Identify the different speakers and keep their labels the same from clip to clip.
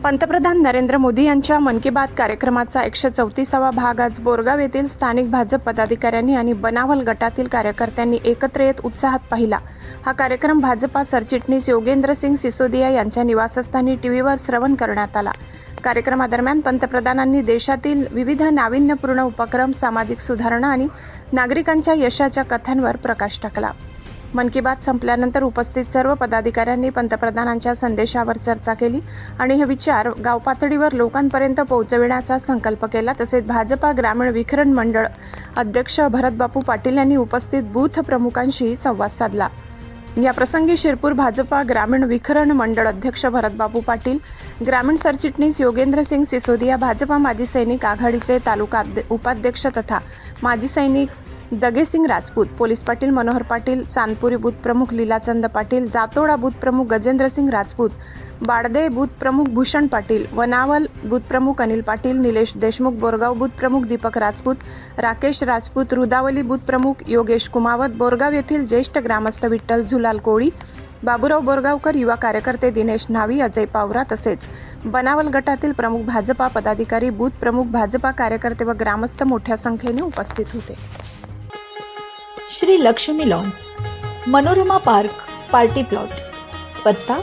Speaker 1: पंतप्रधान नरेंद्र मोदी यांच्या मन की बात कार्यक्रमाचा 134वा भाग आज बोरगाव येथील स्थानिक भाजप पदाधिकाऱ्यांनी आणि बनावल गटातील कार्यकर्त्यांनी एकत्र येत उत्साहात पाहिला। हा कार्यक्रम भाजपा सरचिटणीस योगेंद्र सिंग सिसोदिया यांच्या निवासस्थानी टीव्हीवर श्रवण करण्यात आला। कार्यक्रमादरम्यान पंतप्रधानांनी देशातील विविध नाविन्यपूर्ण उपक्रम, सामाजिक सुधारणा आणि नागरिकांच्या यशाच्या कथांवर प्रकाश टाकला। मन की बात संपल्यानंतर उपस्थित सर्व पदाधिकाऱ्यांनी पंतप्रधानांच्या संदेशावर चर्चा केली आणि हे विचार गाव पातळीवर लोकांपर्यंत पोहोचविण्याचा संकल्प केला। तसेच भाजपा ग्रामीण विखरण मंडळ अध्यक्ष भरतबापू पाटील यांनी उपस्थित बूथ प्रमुखांशी संवाद साधला। या प्रसंगी शिरपूर भाजपा ग्रामीण विखरण मंडळ अध्यक्ष भरतबापू पाटील, ग्रामीण सरचिटणीस योगेंद्र सिंग सिसोदिया, भाजपा माजी सैनिक आघाडीचे तालुका उपाध्यक्ष तथा माजी सैनिक दगेसिंग राजपूत, पोलीस पाटील मनोहर पाटील, चांदपुरी बूथ प्रमुख लीलाचंद पाटील, जातोडा बूथ प्रमुख गजेंद्रसिंग राजपूत, बाडदे बूथ प्रमुख भूषण पाटील, वनावल बूथ प्रमुख अनिल पाटील, निलेश देशमुख, बोरगाव बूथ प्रमुख दीपक राजपूत, राकेश राजपूत, रुदावली बूथ प्रमुख योगेश कुमावत, बोरगाव येथील ज्येष्ठ ग्रामस्थ विठ्ठल झुलाल कोळी, बाबूराव बोरगावकर, युवा कार्यकर्ते दिनेश न्हावी, अजय पावरा तसेच बनावल गटातील प्रमुख भाजपा पदाधिकारी, बूथ प्रमुख, भाजपा कार्यकर्ते व ग्रामस्थ मोठ्या संख्येने उपस्थित होते।
Speaker 2: Shri Laxmi lawns, Manorama park, party plot, पत्ता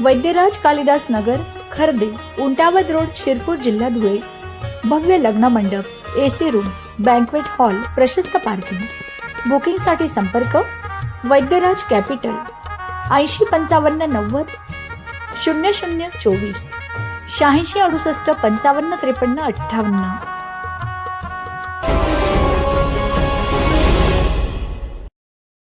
Speaker 2: वैद्यराज कालिदास नगर, खर्दे, उंटावद रोड, शिरपूर, जिल्हा धुळे। भव्य लग्न मंडप, एसी रूम, बँक्वेट हॉल, प्रशस्त पार्किंग। बुकिंग साठी संपर्क वैद्यराज कॅपिटल 805590 0024 86 68 55 53 58।